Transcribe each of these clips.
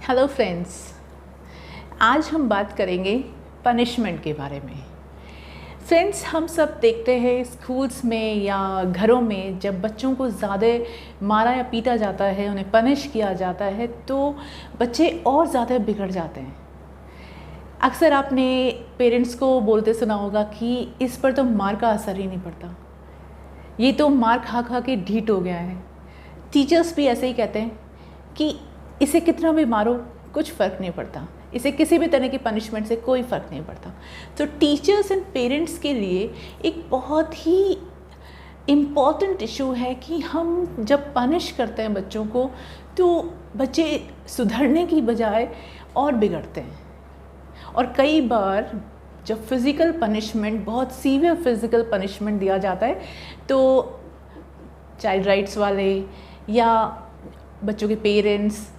Hello friends, आज हम बात करेंगे पनिशमेंट के बारे में। फ्रेंड्स, हम सब देखते हैं स्कूल्स में या घरों में जब बच्चों को ज़्यादा मारा या पीटा जाता है, उन्हें पनिश किया जाता है तो बच्चे और ज़्यादा बिगड़ जाते हैं। अक्सर आपने पेरेंट्स को बोलते सुना होगा कि इस पर तो मार का असर ही नहीं पड़ता, ये तो मार खा खा के ढीठ हो गया है। टीचर्स भी ऐसे ही कहते हैं कि इसे कितना भी मारो कुछ फ़र्क नहीं पड़ता, इसे किसी भी तरह की पनिशमेंट से कोई फ़र्क नहीं पड़ता। तो टीचर्स एंड पेरेंट्स के लिए एक बहुत ही इम्पॉर्टेंट इशू है कि हम जब पनिश करते हैं बच्चों को तो बच्चे सुधरने की बजाय और बिगड़ते हैं। और कई बार जब फिज़िकल पनिशमेंट, बहुत सीवियर फिज़िकल पनिशमेंट दिया जाता है तो चाइल्ड राइट्स वाले या बच्चों के पेरेंट्स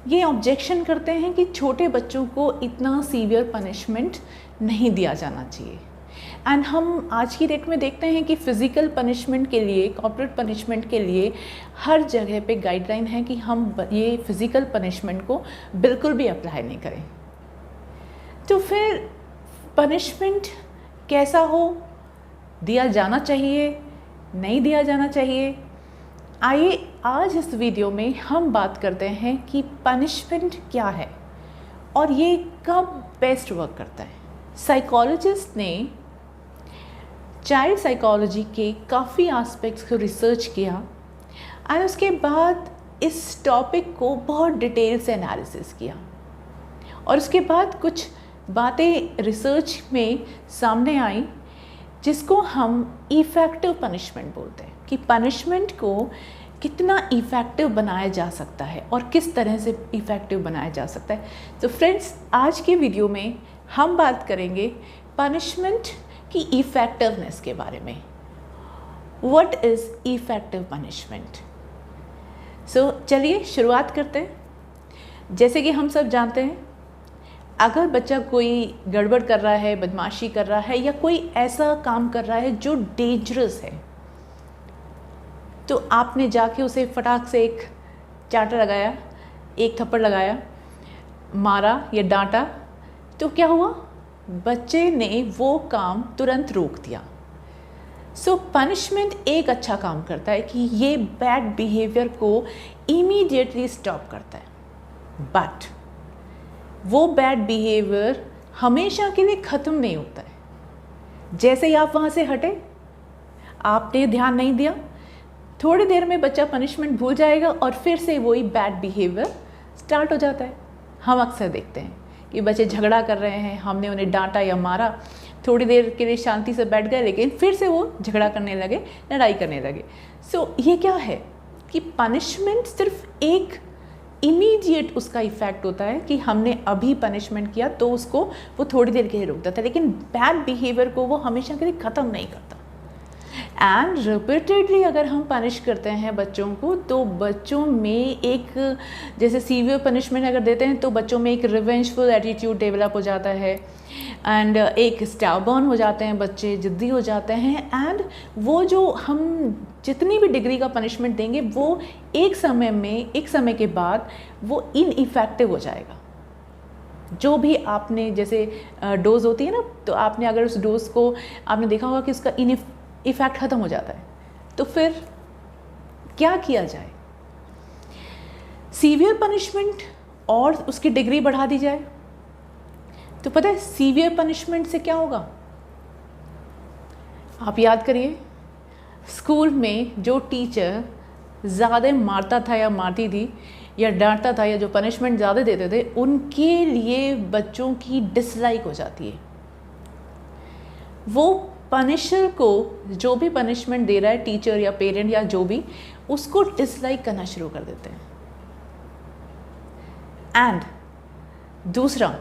ये ऑब्जेक्शन करते हैं कि छोटे बच्चों को इतना सीवियर पनिशमेंट नहीं दिया जाना चाहिए। एंड हम आज की डेट में देखते हैं कि फ़िज़िकल पनिशमेंट के लिए, कॉर्पोरेट पनिशमेंट के लिए हर जगह पे गाइडलाइन है कि हम ये फ़िज़िकल पनिशमेंट को बिल्कुल भी अप्लाई नहीं करें। तो फिर पनिशमेंट कैसा हो, दिया जाना चाहिए, नहीं दिया जाना चाहिए? आइए आज इस वीडियो में हम बात करते हैं कि पनिशमेंट क्या है और ये कब बेस्ट वर्क करता है। साइकोलॉजिस्ट ने चाइल्ड साइकोलॉजी के काफ़ी एस्पेक्ट्स को रिसर्च किया और उसके बाद इस टॉपिक को बहुत डिटेल से एनालिसिस किया और उसके बाद कुछ बातें रिसर्च में सामने आई जिसको हम इफ़ेक्टिव पनिशमेंट बोलते हैं कि पनिशमेंट को कितना इफ़ेक्टिव बनाया जा सकता है और किस तरह से इफ़ेक्टिव बनाया जा सकता है। तो फ्रेंड्स, आज के वीडियो में हम बात करेंगे पनिशमेंट की इफ़ेक्टिवनेस के बारे में। What is effective punishment? So चलिए शुरुआत करते हैं। जैसे कि हम सब जानते हैं, अगर बच्चा कोई गड़बड़ कर रहा है, बदमाशी कर रहा है या कोई ऐसा काम कर रहा है जो डेंजरस है, तो आपने जाके उसे फटाक से एक चांटा लगाया, एक थप्पड़ लगाया, मारा या डांटा, तो क्या हुआ? बच्चे ने वो काम तुरंत रोक दिया। सो पनिशमेंट एक अच्छा काम करता है कि ये बैड बिहेवियर को इमीडिएटली स्टॉप करता है। बट वो बैड बिहेवियर हमेशा के लिए ख़त्म नहीं होता है। जैसे ही आप वहाँ से हटे, आपने ध्यान नहीं दिया, थोड़ी देर में बच्चा पनिशमेंट भूल जाएगा और फिर से वही बैड बिहेवियर स्टार्ट हो जाता है। हम अक्सर देखते हैं कि बच्चे झगड़ा कर रहे हैं, हमने उन्हें डांटा या मारा, थोड़ी देर के लिए शांति से बैठ गए, लेकिन फिर से वो झगड़ा करने लगे, लड़ाई करने लगे। सो ये क्या है कि पनिशमेंट सिर्फ एक इमीडिएट उसका इफ़ेक्ट होता है कि हमने अभी पनिशमेंट किया तो उसको वो थोड़ी देर के लिए रोक देता है, लेकिन बैड बिहेवियर को वो हमेशा के लिए ख़त्म नहीं करता। एंड रिपीटेडली अगर हम पनिश करते हैं बच्चों को तो बच्चों में एक, जैसे सीवियर पनिशमेंट अगर देते हैं तो बच्चों में एक रिवेंजफुल एटीट्यूड डेवलप हो जाता है एंड एक स्टबर्न हो जाते हैं बच्चे, जिद्दी हो जाते हैं। एंड वो जो हम जितनी भी डिग्री का पनिशमेंट देंगे वो एक समय के बाद वो इनइफेक्टिव हो जाएगा। जो भी आपने, जैसे डोज होती है ना, तो आपने अगर उस डोज को आपने देखा होगा कि उसका इफ़ेक्ट ख़त्म हो जाता है, तो फिर क्या किया जाए? सीवियर पनिशमेंट और उसकी डिग्री बढ़ा दी जाए। तो पता है सीवियर पनिशमेंट से क्या होगा? आप याद करिए, स्कूल में जो टीचर ज़्यादा मारता था या मारती थी या डांटता था या जो पनिशमेंट ज़्यादा देते थे, उनके लिए बच्चों की डिसलाइक हो जाती है। वो पनिशर को जो भी पनिशमेंट दे रहा है, टीचर या पेरेंट या जो भी, उसको डिसलाइक करना शुरू कर देते हैं। एंड दूसरा,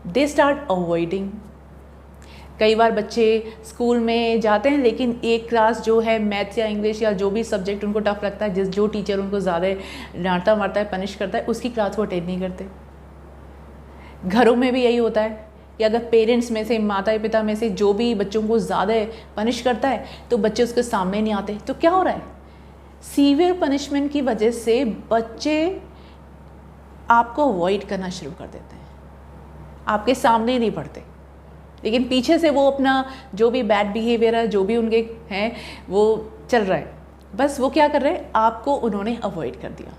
दे स्टार्ट अवॉइडिंग। कई बार बच्चे स्कूल में जाते हैं लेकिन एक क्लास जो है मैथ्स या इंग्लिश या जो भी सब्जेक्ट उनको टफ लगता है, जो टीचर उनको ज़्यादा डांटता मारता है, पनिश करता है, उसकी क्लास वो अटेंड नहीं करते। घरों में भी यही होता है कि अगर पेरेंट्स में से, माता पिता में से जो भी बच्चों को ज़्यादा पनिश करता है तो बच्चे उसके सामने नहीं आते। तो क्या हो रहा है? सीवियर पनिशमेंट की वजह से बच्चे आपको अवॉइड करना शुरू कर देते हैं, आपके सामने नहीं पढ़ते, लेकिन पीछे से वो अपना जो भी बैड बिहेवियर है, जो भी उनके हैं वो चल रहा है, बस वो क्या कर रहे हैं, आपको उन्होंने अवॉइड कर दिया।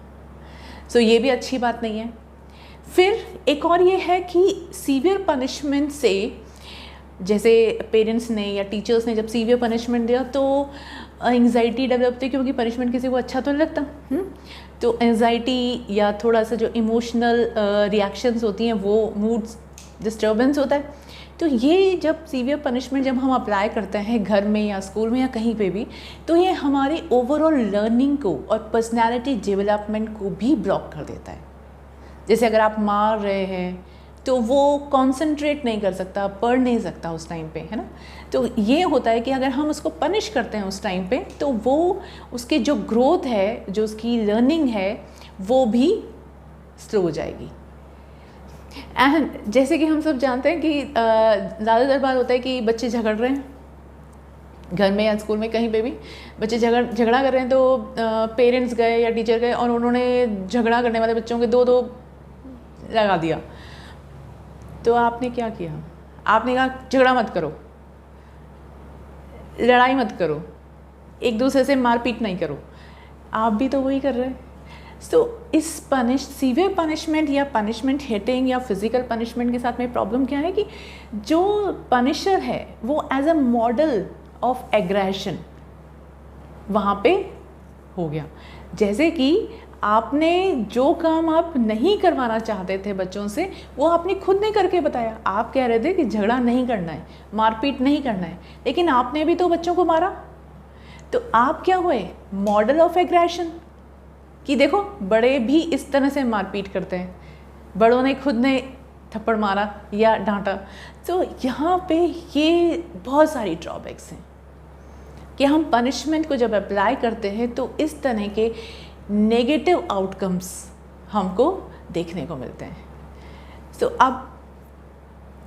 सो ये भी अच्छी बात नहीं है। फिर एक और ये है कि सीवियर पनिशमेंट से, जैसे पेरेंट्स ने या टीचर्स ने जब सीवियर पनिशमेंट दिया तो एंजाइटी डेवलप होती है, क्योंकि पनिशमेंट किसी को अच्छा तो नहीं लगता। तो एंजाइटी या थोड़ा सा जो इमोशनल रिएक्शंस होती हैं, वो मूड डिस्टर्बेंस होता है। तो ये जब सीवियर पनिशमेंट जब हम अप्लाई करते हैं घर में या स्कूल में या कहीं पे भी, तो ये हमारी ओवरऑल लर्निंग को और पर्सनैलिटी डेवलपमेंट को भी ब्लॉक कर देता है। जैसे अगर आप मार रहे हैं तो वो कंसंट्रेट नहीं कर सकता, पढ़ नहीं सकता उस टाइम पे, है ना। तो ये होता है कि अगर हम उसको पनिश करते हैं उस टाइम पे, तो वो उसकी जो ग्रोथ है, जो उसकी लर्निंग है, वो भी स्लो हो जाएगी। एंड जैसे कि हम सब जानते हैं कि ज़्यादातर बार होता है कि बच्चे झगड़ रहे हैं घर में या स्कूल में, कहीं पे भी बच्चे झगड़ा कर रहे हैं, तो पेरेंट्स गए या टीचर गए और उन्होंने झगड़ा करने वाले बच्चों के दो लगा दिया। तो आपने क्या किया? आपने कहा झगड़ा मत करो, लड़ाई मत करो, एक दूसरे से मारपीट नहीं करो। आप भी तो वही कर रहे हैं। सो इस सीवियर पनिशमेंट या पनिशमेंट हिटिंग या फिज़िकल पनिशमेंट के साथ में प्रॉब्लम क्या है कि जो पनिशर है वो as a model of aggression वहाँ पे हो गया। जैसे कि आपने जो काम आप नहीं करवाना चाहते थे बच्चों से, वो आपने खुद नहीं करके बताया। आप कह रहे थे कि झगड़ा नहीं करना है, मारपीट नहीं करना है, लेकिन आपने भी तो बच्चों को मारा। तो आप क्या हुए? मॉडल ऑफ एग्रेशन, कि देखो बड़े भी इस तरह से मारपीट करते हैं, बड़ों ने खुद ने थप्पड़ मारा या डांटा। तो यहाँ पे ये बहुत सारी ड्रॉबैक्स हैं कि हम पनिशमेंट को जब अप्लाई करते हैं तो इस तरह के नेगेटिव आउटकम्स हमको देखने को मिलते हैं। तो अब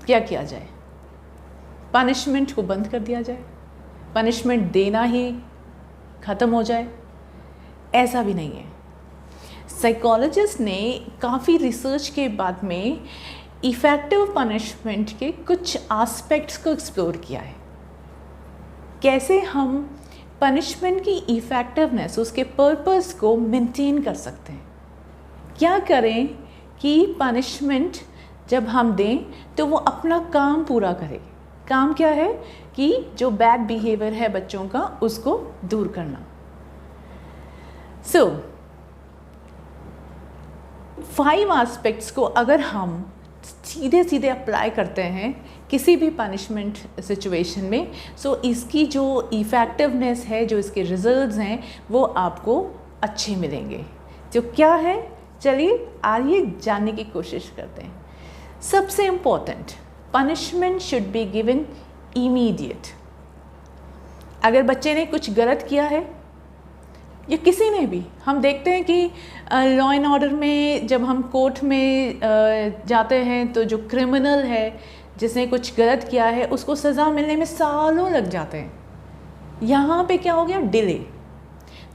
क्या किया जाए? पनिशमेंट को बंद कर दिया जाए, पनिशमेंट देना ही ख़त्म हो जाए? ऐसा भी नहीं है। साइकोलॉजिस्ट ने काफ़ी रिसर्च के बाद में इफ़ेक्टिव पनिशमेंट के कुछ एस्पेक्ट्स को एक्सप्लोर किया है। कैसे हम पनिशमेंट की इफ़ेक्टिवनेस, उसके पर्पस को मेंटेन कर सकते हैं। क्या करें कि पनिशमेंट जब हम दें तो वो अपना काम पूरा करे। काम क्या है? कि जो बैड बिहेवियर है बच्चों का, उसको दूर करना। सो 5 एस्पेक्ट्स को अगर हम सीधे सीधे अप्लाई करते हैं किसी भी पनिशमेंट सिचुएशन में, सो इसकी जो इफ़ेक्टिवनेस है, जो इसके रिजल्ट्स हैं, वो आपको अच्छे मिलेंगे। जो क्या है, चलिए आइए जानने की कोशिश करते हैं। सबसे important, punishment should be given immediate. अगर बच्चे ने कुछ गलत किया है या किसी ने भी, हम देखते हैं कि लॉ एंड ऑर्डर में जब हम कोर्ट में जाते हैं तो जो क्रिमिनल है, जिसने कुछ गलत किया है, उसको सज़ा मिलने में सालों लग जाते हैं। यहाँ पे क्या हो गया? डिले।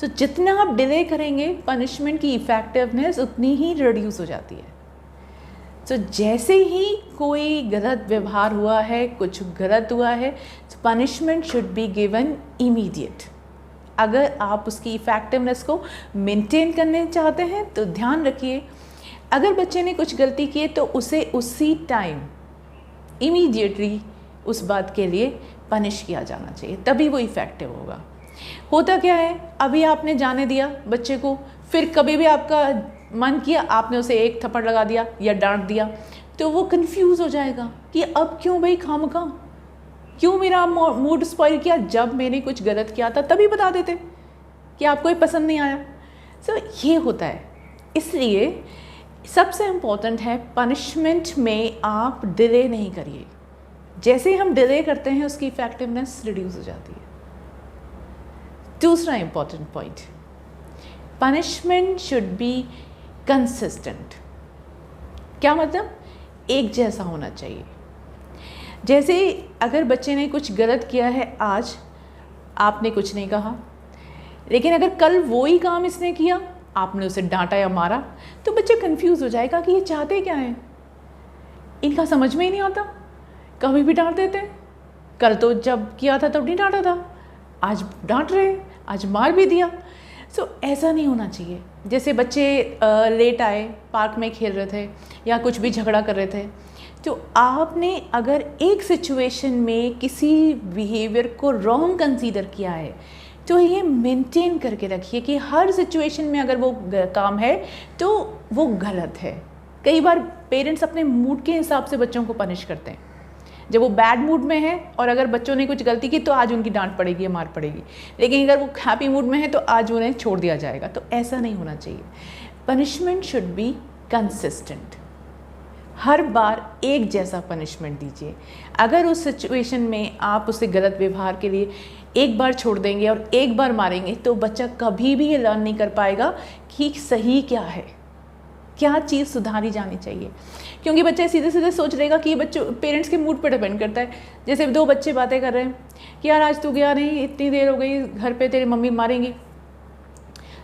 तो जितना आप डिले करेंगे, पनिशमेंट की इफ़ेक्टिवनेस उतनी ही रिड्यूस हो जाती है। तो जैसे ही कोई गलत व्यवहार हुआ है, कुछ गलत हुआ है, तो punishment should be given immediate. अगर आप उसकी इफ़ेक्टिवनेस को मेंटेन करने चाहते हैं तो ध्यान रखिए, अगर बच्चे ने कुछ गलती की है तो उसे उसी टाइम इमीडिएटली उस बात के लिए पनिश किया जाना चाहिए, तभी वो इफ़ेक्टिव होगा। होता क्या है, अभी आपने जाने दिया बच्चे को, फिर कभी भी आपका मन किया आपने उसे एक थप्पड़ लगा दिया या डांट दिया, तो वो कंफ्यूज हो जाएगा कि अब क्यों भाई खामखा, क्यों मेरा मूड स्पॉइल किया? जब मैंने कुछ गलत किया था तभी बता देते कि आपको ये पसंद नहीं आया। सो ये होता है। इसलिए सबसे इम्पॉर्टेंट है, पनिशमेंट में आप डिले नहीं करिए। जैसे हम डिले करते हैं उसकी इफ़ेक्टिवनेस रिड्यूस हो जाती है। दूसरा important point, punishment should be consistent. क्या मतलब? एक जैसा होना चाहिए। जैसे अगर बच्चे ने कुछ गलत किया है, आज आपने कुछ नहीं कहा, लेकिन अगर कल वो ही काम इसने किया, आपने उसे डांटा या मारा, तो बच्चे कंफ्यूज हो जाएगा कि ये चाहते क्या हैं, इनका समझ में ही नहीं आता, कभी भी डांट देते हैं, कल तो जब किया था तब नहीं डांटा था, आज डांट रहे हैं, आज मार भी दिया। सो ऐसा नहीं होना चाहिए। जैसे बच्चे लेट आए, पार्क में खेल रहे थे या कुछ भी झगड़ा कर रहे थे, तो आपने अगर एक सिचुएशन में किसी बिहेवियर को रॉन्ग कंसीडर किया है तो ये मेंटेन करके रखिए कि हर सिचुएशन में अगर वो काम है तो वो गलत है। कई बार पेरेंट्स अपने मूड के हिसाब से बच्चों को पनिश करते हैं। जब वो बैड मूड में है और अगर बच्चों ने कुछ गलती की तो आज उनकी डांट पड़ेगी या मार पड़ेगी, लेकिन अगर वो हैप्पी मूड में है तो आज उन्हें छोड़ दिया जाएगा। तो ऐसा नहीं होना चाहिए। Punishment should be consistent. हर बार एक जैसा पनिशमेंट दीजिए। अगर उस सिचुएशन में आप उसे गलत व्यवहार के लिए एक बार छोड़ देंगे और एक बार मारेंगे तो बच्चा कभी भी ये लर्न नहीं कर पाएगा कि सही क्या है, क्या चीज़ सुधारी जानी चाहिए। क्योंकि बच्चा सीधे सीधे सोच लेगा कि ये बच्चों पेरेंट्स के मूड पर डिपेंड करता है। जैसे दो बच्चे बातें कर रहे हैं कि यार आज तू गया नहीं, इतनी देर हो गई घर पे, तेरी मम्मी मारेंगी।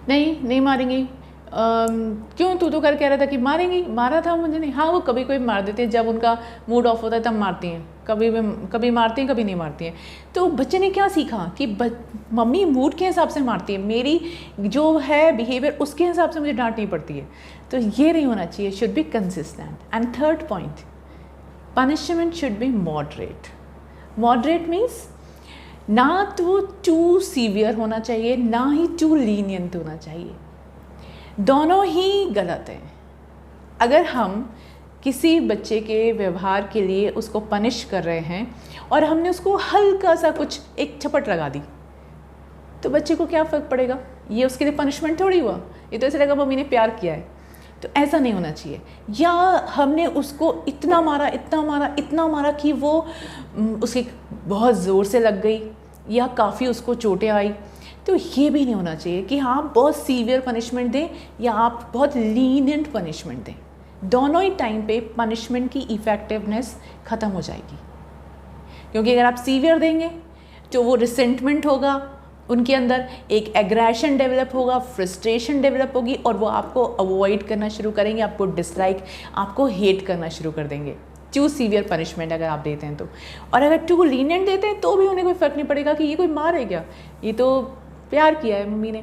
नहीं मारेंगी। क्यों, तू तो कल कह रहा था कि मारेंगी। मारा था मुझे नहीं। हाँ, वो कभी कोई मार देते हैं, जब उनका मूड ऑफ होता है तब मारती हैं, कभी मारती हैं कभी नहीं मारती हैं। तो बच्चे ने क्या सीखा कि मम्मी मूड के हिसाब से मारती है, मेरी जो है बिहेवियर उसके हिसाब से मुझे डांटनी पड़ती है। तो ये नहीं होना चाहिए, should be consistent. And third point, punishment should B moderate. Moderate means ना तो टू सीवियर होना चाहिए, ना ही टू लीनियंट होना चाहिए। दोनों ही गलत हैं। अगर हम किसी बच्चे के व्यवहार के लिए उसको पनिश कर रहे हैं और हमने उसको हल्का सा कुछ एक झपट लगा दी तो बच्चे को क्या फ़र्क पड़ेगा, ये उसके लिए पनिशमेंट थोड़ी हुआ, ये तो ऐसे लगा मम्मी ने प्यार किया है। तो ऐसा नहीं होना चाहिए। या हमने उसको इतना मारा कि वो उसके बहुत ज़ोर से लग गई या काफ़ी उसको चोटें आई। तो ये भी नहीं होना चाहिए कि आप बहुत सीवियर पनिशमेंट दें या आप बहुत लीनियंट पनिशमेंट दें। दोनों ही टाइम पे पनिशमेंट की इफ़ेक्टिवनेस ख़त्म हो जाएगी। क्योंकि अगर आप सीवियर देंगे तो वो रिसेंटमेंट होगा उनके अंदर, एक एग्रेशन डेवलप होगा, फ्रस्ट्रेशन डेवलप होगी और वो आपको अवॉइड करना शुरू करेंगे, आपको डिसलाइक, आपको हेट करना शुरू कर देंगे। टू सीवियर पनिशमेंट अगर आप देते हैं तो। और अगर टू लीनियंट देते हैं तो भी उन्हें कोई फ़र्क नहीं पड़ेगा कि ये कोई मार है क्या, ये तो प्यार किया है मम्मी ने।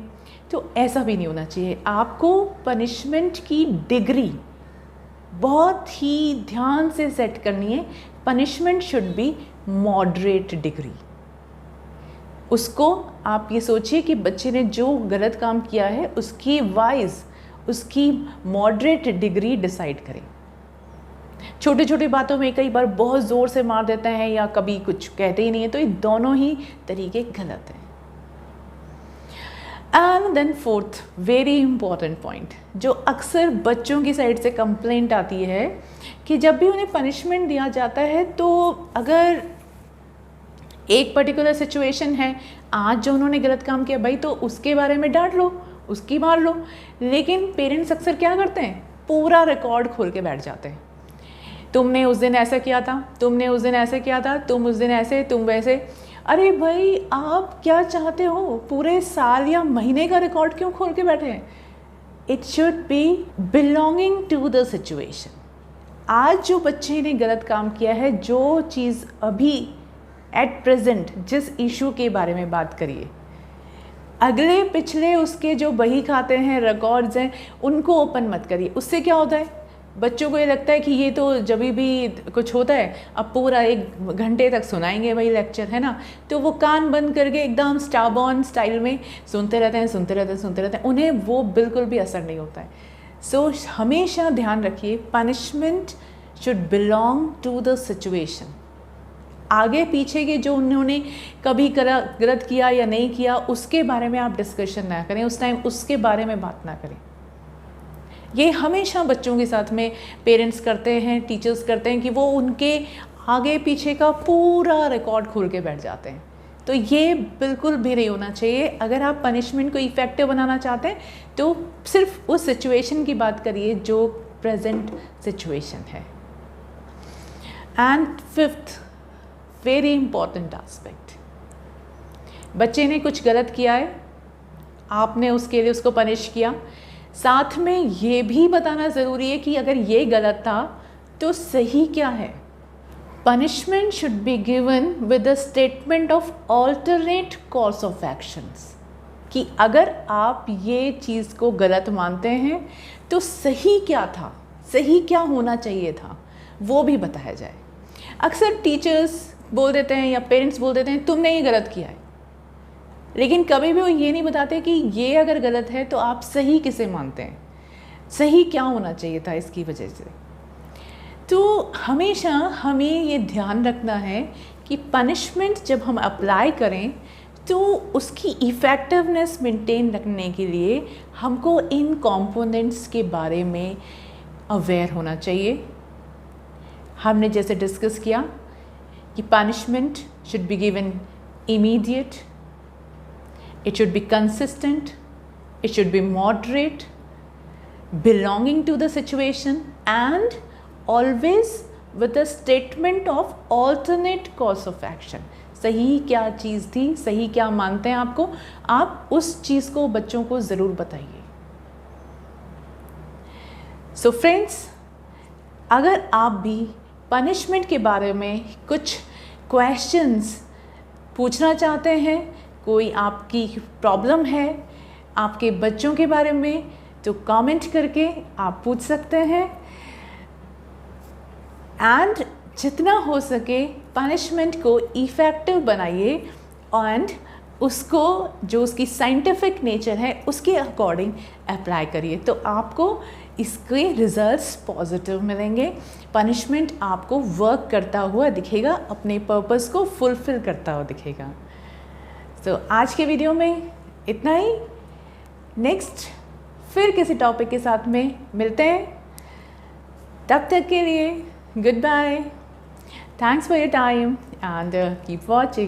तो ऐसा भी नहीं होना चाहिए। आपको पनिशमेंट की डिग्री बहुत ही ध्यान से सेट करनी है। Punishment should B moderate degree. उसको आप ये सोचिए कि बच्चे ने जो गलत काम किया है उसकी वाइज, उसकी मॉडरेट डिग्री डिसाइड करें। छोटी छोटी बातों में कई बार बहुत ज़ोर से मार देते हैं या कभी कुछ कहते ही नहीं है, तो ये दोनों ही तरीके गलत हैं। And then fourth very important point, जो अक्सर बच्चों की साइड से कंप्लेंट आती है कि जब भी उन्हें पनिशमेंट दिया जाता है तो अगर एक पर्टिकुलर सिचुएशन है, आज जो उन्होंने गलत काम किया भाई तो उसके बारे में डांट लो, उसकी मार लो। लेकिन पेरेंट्स अक्सर क्या करते हैं, पूरा रिकॉर्ड खोल के बैठ जाते हैं। तुमने उस दिन ऐसा किया था, तुमने उस दिन ऐसे किया था, तुम उस दिन ऐसे, तुम वैसे। अरे भाई आप क्या चाहते हो, पूरे साल या महीने का रिकॉर्ड क्यों खोल के बैठे हैं? It should be belonging to the situation. आज जो बच्चे ने गलत काम किया है, जो चीज़ अभी एट प्रेजेंट जिस इशू के बारे में बात करिए, अगले पिछले उसके जो बही खाते हैं, रिकॉर्ड्स हैं, उनको ओपन मत करिए। उससे क्या होता है, बच्चों को ये लगता है कि ये तो जब भी कुछ होता है अब पूरा 1 घंटे तक सुनाएंगे वही लेक्चर, है ना। तो वो कान बंद करके एकदम स्टारबॉर्न स्टाइल में सुनते रहते हैं। उन्हें वो बिल्कुल भी असर नहीं होता है। सो हमेशा ध्यान रखिए, punishment should belong to the situation. आगे पीछे के जो उन्होंने कभी गलत किया या नहीं किया उसके बारे में आप डिस्कशन ना करें, उस टाइम उसके बारे में बात ना करें। ये हमेशा बच्चों के साथ में पेरेंट्स करते हैं, टीचर्स करते हैं कि वो उनके आगे पीछे का पूरा रिकॉर्ड खोल के बैठ जाते हैं। तो ये बिल्कुल भी नहीं होना चाहिए। अगर आप पनिशमेंट को इफ़ेक्टिव बनाना चाहते हैं तो सिर्फ उस सिचुएशन की बात करिए जो प्रेजेंट सिचुएशन है। And fifth very important aspect, बच्चे ने कुछ गलत किया है, आपने उसके लिए उसको पनिश किया, साथ में ये भी बताना ज़रूरी है कि अगर ये गलत था तो सही क्या है। Punishment should be given with a statement of alternate course of actions, कि अगर आप ये चीज़ को गलत मानते हैं तो सही क्या था, सही क्या होना चाहिए था, वो भी बताया जाए। अक्सर टीचर्स बोल देते हैं या पेरेंट्स बोल देते हैं तुमने ये गलत किया है, लेकिन कभी भी वो ये नहीं बताते कि ये अगर गलत है तो आप सही किसे मानते हैं, सही क्या होना चाहिए था इसकी वजह से। तो हमेशा हमें ये ध्यान रखना है कि पनिशमेंट जब हम अप्लाई करें तो उसकी इफ़ेक्टिवनेस मेंटेन रखने के लिए हमको इन कंपोनेंट्स के बारे में अवेयर होना चाहिए। हमने जैसे डिस्कस किया कि punishment should be given immediate, it should be consistent, it should be moderate, belonging to the situation, and always with a statement of alternate course of action। सही क्या चीज़ थी, सही क्या मानते हैं आपको, आप उस चीज़ को बच्चों को ज़रूर बताइए। सो फ्रेंड्स, अगर आप भी पनिशमेंट के बारे में कुछ क्वेश्चंस पूछना चाहते हैं, कोई आपकी प्रॉब्लम है आपके बच्चों के बारे में, तो कमेंट करके आप पूछ सकते हैं। एंड जितना हो सके पनिशमेंट को इफ़ेक्टिव बनाइए एंड उसको जो उसकी साइंटिफिक नेचर है उसके अकॉर्डिंग अप्लाई करिए, तो आपको इसके रिजल्ट्स पॉजिटिव मिलेंगे। पनिशमेंट आपको वर्क करता हुआ दिखेगा, अपने पर्पस को फुलफ़िल करता हुआ दिखेगा। तो आज के वीडियो में इतना ही। नेक्स्ट फिर किसी टॉपिक के साथ में मिलते हैं, तब तक के लिए goodbye. Thanks for your time and keep watching.